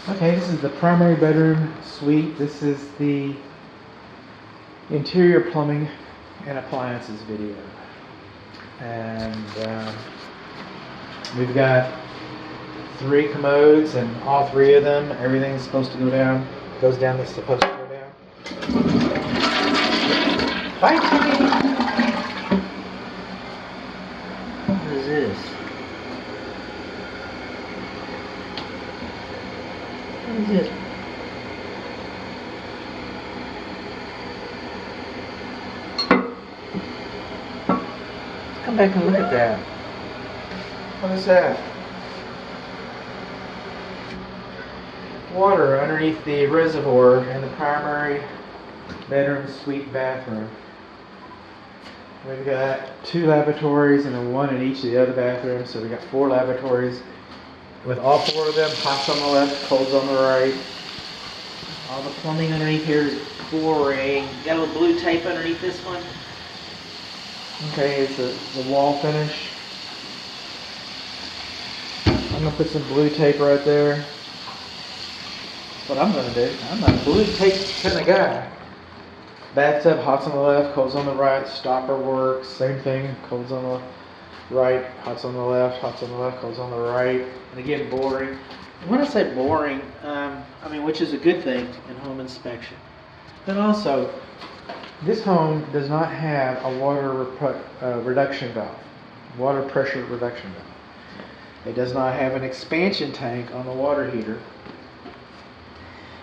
Okay, this is the primary bedroom suite. This is the interior plumbing and appliances video. And we've got 3 commodes, and all 3 of them, everything's supposed to go down, goes down that's supposed to go down. Bye, Timmy! What is this? What is this? Come back and look at that. What is that? Water underneath the reservoir in the primary bedroom suite bathroom. We've got 2 lavatories and then 1 in each of the other bathrooms, so we've got 4 lavatories with all 4 of them, hots on the left, colds on the right. All the plumbing underneath here is boring. Got a little blue tape underneath this one. Okay, it's the wall finish. I'm going to put some blue tape right there. That's what I'm going to do. I'm not a blue tape kind of guy. Bathtub, hots on the left, colds on the right. Stopper works, same thing. Colds on the right, hots on the left, hots on the left, colds on the right. And again, boring. And when I say boring, I mean which is a good thing in home inspection. But also, this home does not have a water reduction valve, water pressure reduction valve. It does not have an expansion tank on the water heater.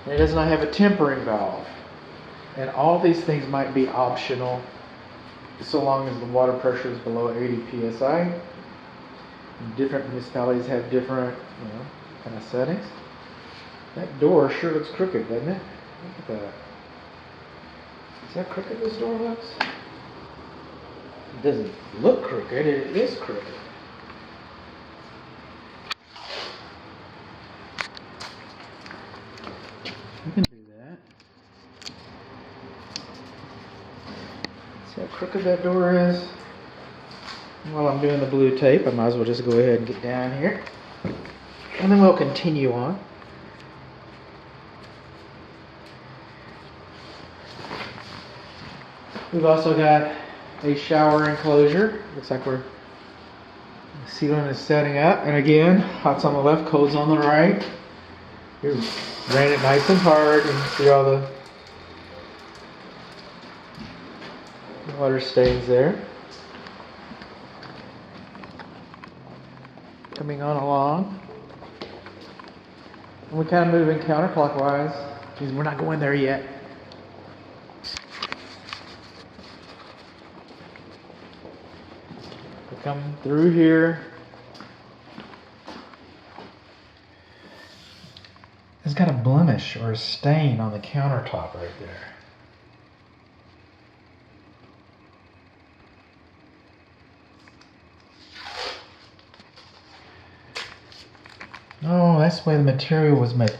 And it does not have a tempering valve. And all these things might be optional so long as the water pressure is below 80 psi. Different municipalities have different, kind of settings. That door sure looks crooked, doesn't it? Look at that. Is that crooked this door looks? It doesn't look crooked, it is crooked. We can do that. See how crooked that door is? While I'm doing the blue tape, I might as well just go ahead and get down here. And then we'll continue on. We've also got a shower enclosure. Looks like the ceiling is setting up. And again, hots on the left, colds on the right. We ran it nice and hard, and see all the water stains there. Coming on along. And we kind of moving counterclockwise because we're not going there yet. Come through here. It's got a blemish or a stain on the countertop right there. Oh, that's the way the material was made.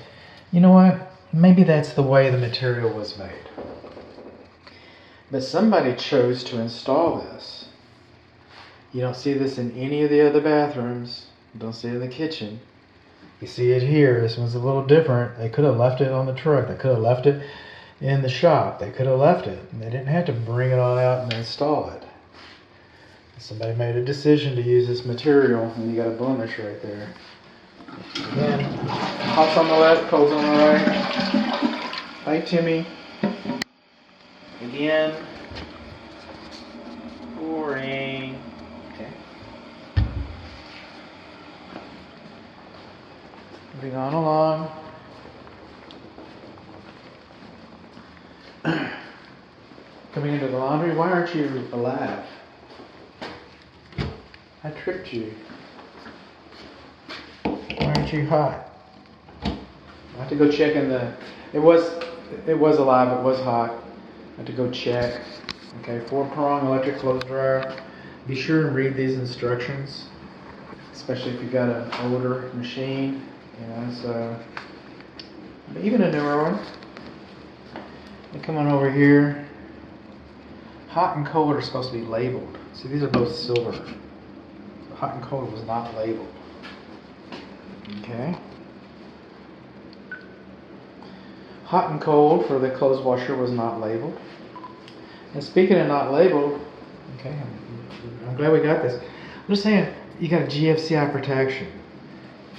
You know what? Maybe that's the way the material was made. But somebody chose to install this. You don't see this in any of the other bathrooms. You don't see it in the kitchen. You see it here. This one's a little different. They could have left it on the truck. They could have left it in the shop. They could have left it. They didn't have to bring it on out and install it. Somebody made a decision to use this material, and you got a blemish right there. Again, hots on the left, colds on the right. Hi, Timmy. Again, boring. Okay. Moving on along. Coming into the laundry. Why aren't you alive? I tripped you. Why aren't you hot? I have to go check in the. It was alive. It was hot. I have to go check. Okay, 4-prong electric clothes dryer. Be sure and read these instructions, especially if you've got an older machine. So even a newer one. And come on over here. Hot and cold are supposed to be labeled. See, these are both silver. So hot and cold was not labeled. Okay. hot and cold for the clothes washer was not labeled. And speaking of not labeled, okay, I'm glad we got this. I'm just saying, you got a GFCI protection.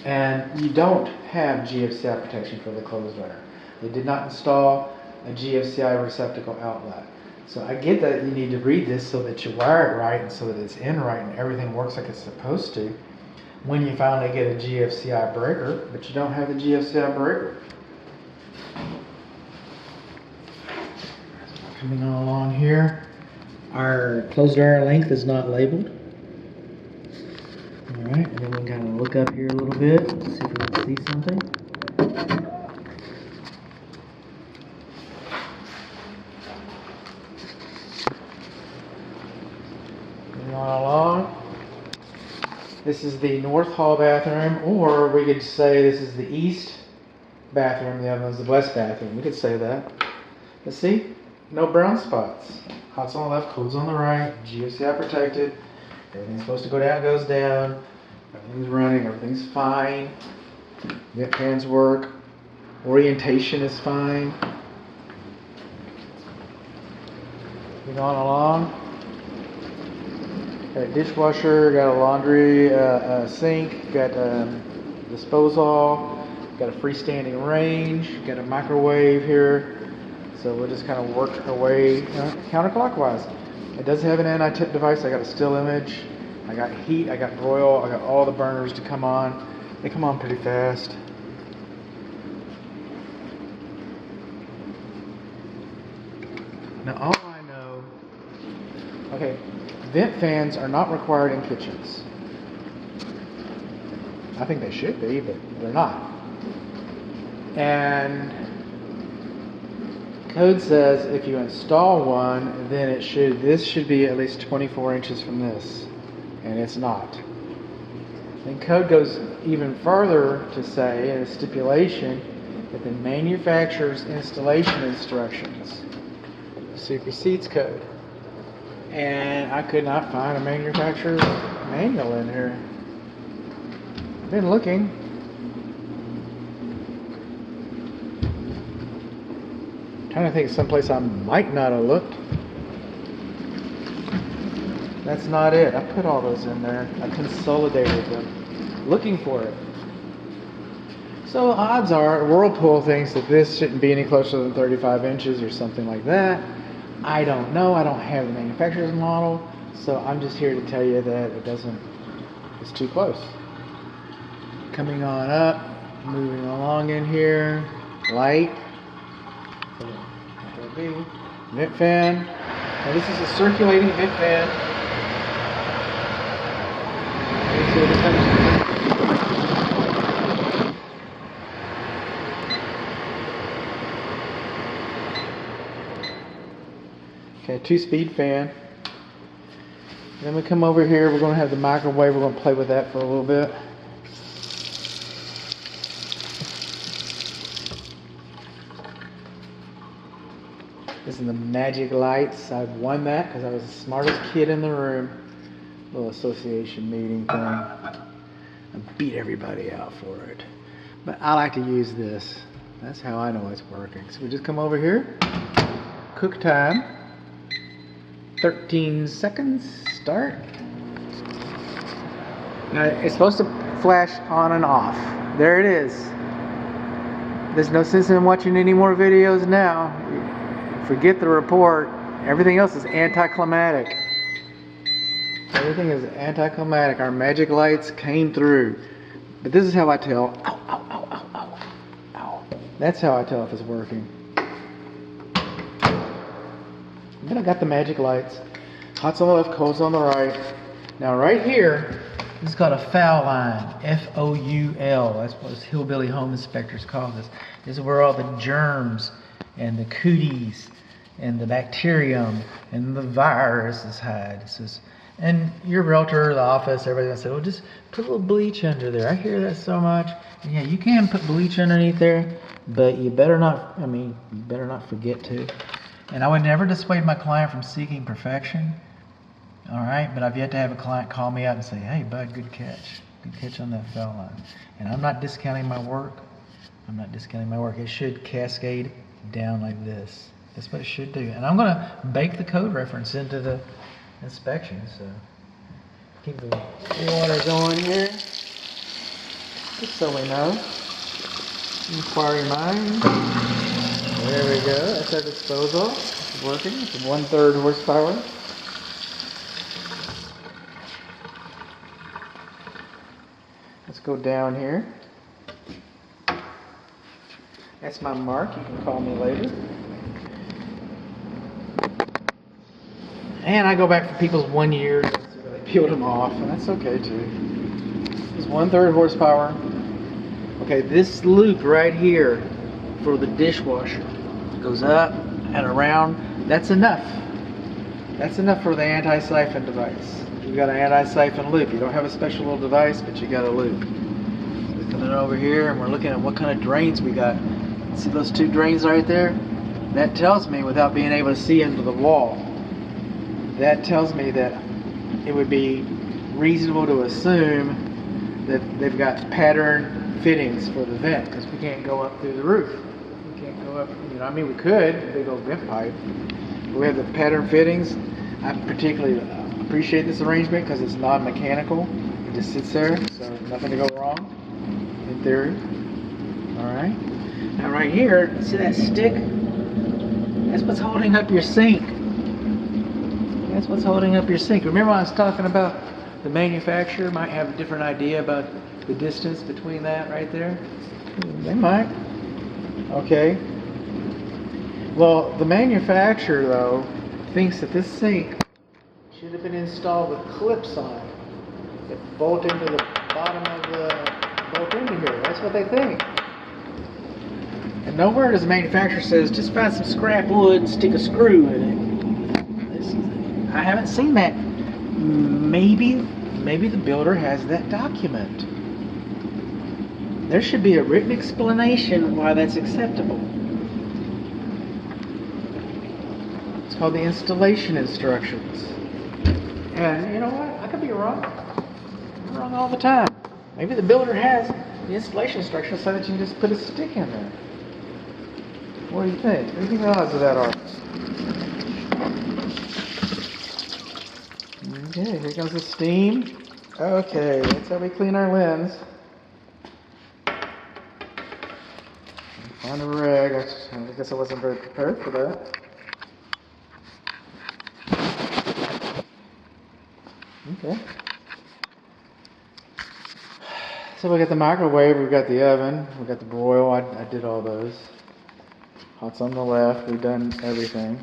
And you don't have GFCI protection for the clothes dryer. They did not install a GFCI receptacle outlet. So I get that you need to read this so that you wire it right and so that it's in right and everything works like it's supposed to when you finally get a GFCI breaker, but you don't have the GFCI breaker. Coming on along here, our clothes dryer length is not labeled. Alright, and then we can kind of look up here a little bit to see if we can see something. Moving on along. This is the north hall bathroom, or we could say this is the east bathroom, the other one's the west bathroom. We could say that. Let's see, no brown spots. Hot's on the left, cold's on the right, GFCI protected. Everything's supposed to go down, goes down. Everything's running, everything's fine. Vent fans work. Orientation is fine. Moving on along. Got a dishwasher, got a laundry sink, got a disposal, got a freestanding range, got a microwave here. So we'll just kind of work our way counterclockwise. It does have an anti-tip device. I got a still image. I got heat. I got broil. I got all the burners to come on. They come on pretty fast. Now all I know, okay, vent fans are not required in kitchens. I think they should be, but they're not. And code says if you install one, then this should be at least 24 inches from this, and it's not. And code goes even further to say in a stipulation that the manufacturer's installation instructions supersedes code. And I could not find a manufacturer's manual in here. I've been looking. Trying to think of someplace I might not have looked. That's not it. I put all those in there. I consolidated them, looking for it. So odds are Whirlpool thinks that this shouldn't be any closer than 35 inches or something like that. I don't know. I don't have the manufacturer's model, so I'm just here to tell you that it's too close. Coming on up, moving along in here, light. Vent fan. Now this is a circulating vent fan. Okay, 2-speed fan. Then we come over here, we're going to have the microwave, we're going to play with that for a little bit. This is the magic lights. I won that because I was the smartest kid in the room. Little association meeting thing. I beat everybody out for it. But I like to use this. That's how I know it's working. So we just come over here. Cook time. 13 seconds. Start. Now it's supposed to flash on and off. There it is. There's no sense in watching any more videos now. Forget the report. Everything else is anticlimactic. Everything is anticlimactic. Our magic lights came through. But this is how I tell. Ow, ow, ow, ow, ow, ow. That's how I tell if it's working. Then I got the magic lights. Hot's on the left, cold's on the right. Now right here, this is called a foul line. F-O-U-L. That's what hillbilly home inspectors call this. This is where all the germs and the cooties and the bacterium and the viruses hide. And your realtor, the office, everybody will say, well, just put a little bleach under there. I hear that so much. And yeah, you can put bleach underneath there, but you better not, you better not forget to. And I would never dissuade my client from seeking perfection. All right, but I've yet to have a client call me out and say, hey, bud, good catch. Good catch on that foul line. And I'm not discounting my work. I'm not discounting my work. It should cascade down like this. That's what it should do. And I'm going to bake the code reference into the inspection. So keep the water going here, just so we know. Inquiry mind. There we go. That's our disposal. It's working. It's 1/3 horsepower. Let's go down here. That's my mark. You can call me later. And I go back for people's 1 year. So they peeled them off, and that's okay too. It's 1/3 horsepower. Okay, this loop right here for the dishwasher goes up and around. That's enough. That's enough for the anti-siphon device. You got an anti-siphon loop. You don't have a special little device, but you got a loop. Looking it over here, and we're looking at what kind of drains we got. See those 2 drains right there? That tells me, without being able to see into the wall, that tells me that it would be reasonable to assume that they've got pattern fittings for the vent, because we can't go up through the roof. We can't go up, I mean we could, a big old vent pipe. But we have the pattern fittings. I particularly appreciate this arrangement because it's non-mechanical. It just sits there, so nothing to go wrong, in theory. Alright. Now right here, see that stick? That's what's holding up your sink. That's what's holding up your sink. Remember I was talking about the manufacturer might have a different idea about the distance between that right there? They might. Okay. Well, the manufacturer, though, thinks that this sink should have been installed with clips on it that bolt into the bottom of the bolt into here. That's what they think. And nowhere does the manufacturer says just find some scrap wood and stick a screw in it. I haven't seen that. Maybe the builder has that document. There should be a written explanation why that's acceptable. It's called the installation instructions. And you know what? I could be wrong. I'm wrong all the time. Maybe the builder has the installation instructions so that you can just put a stick in there. What do you think? What do you think the odds of that are? Okay, here comes the steam. Okay, that's how we clean our lens. Find a rag. I guess I wasn't very prepared for that. Okay. So we got the microwave, we've got the oven, we got the broil. I did all those. Hot's on the left. We've done everything.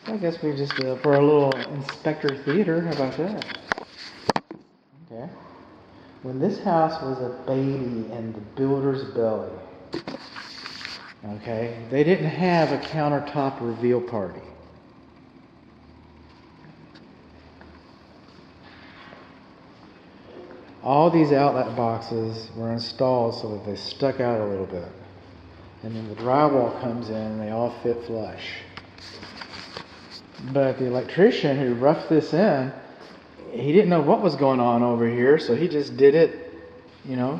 I guess we just for a little inspector theater. How about that? Okay. When this house was a baby in the builder's belly, okay, they didn't have a countertop reveal party. All these outlet boxes were installed so that they stuck out a little bit. And then the drywall comes in and they all fit flush. But the electrician who roughed this in, he didn't know what was going on over here, so he just did it, you know,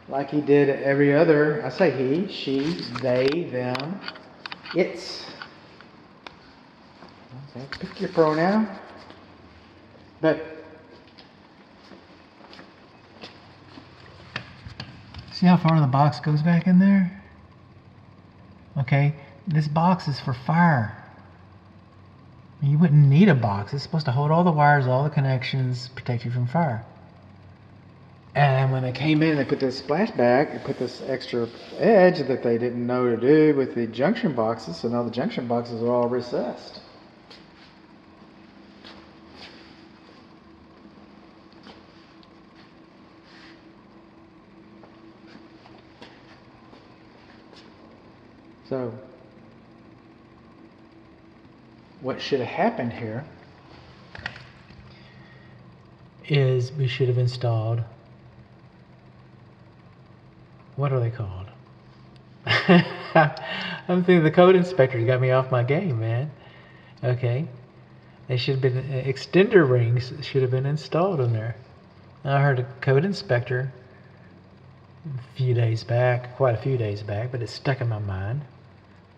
like he did every other, I say he, she, they, them, it's. Okay, pick your pronoun. But see how far the box goes back in there? Okay, this box is for fire. You wouldn't need a box. It's supposed to hold all the wires, all the connections, protect you from fire. And when they came in, they put this splashback, they put this extra edge that they didn't know to do with the junction boxes, so now the junction boxes are all recessed. So, what should have happened here is we should have installed, what are they called? I'm thinking the code inspector got me off my game, man. Okay. They should have been, extender rings should have been installed in there. I heard a code inspector quite a few days back, but it stuck in my mind.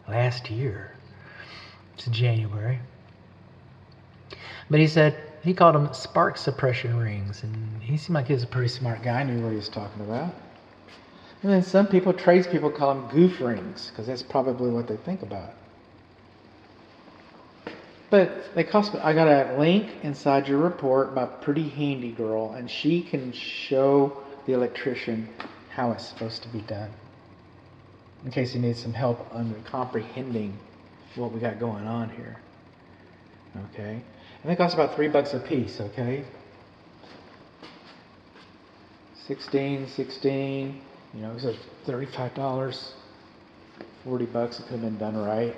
Last year. It's January. But he called them spark suppression rings, and he seemed like he was a pretty smart guy, knew what he was talking about. And then some people, tradespeople, call them goof rings, because that's probably what they think about. But they cost me. I got a link inside your report by a pretty handy girl, and she can show the electrician how it's supposed to be done. In case he needs some help on comprehending what we got going on here. Okay? And they cost about $3 a piece, okay? 16, so $35, $40, it could have been done right.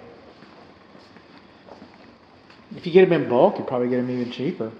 If you get them in bulk, you probably get them even cheaper.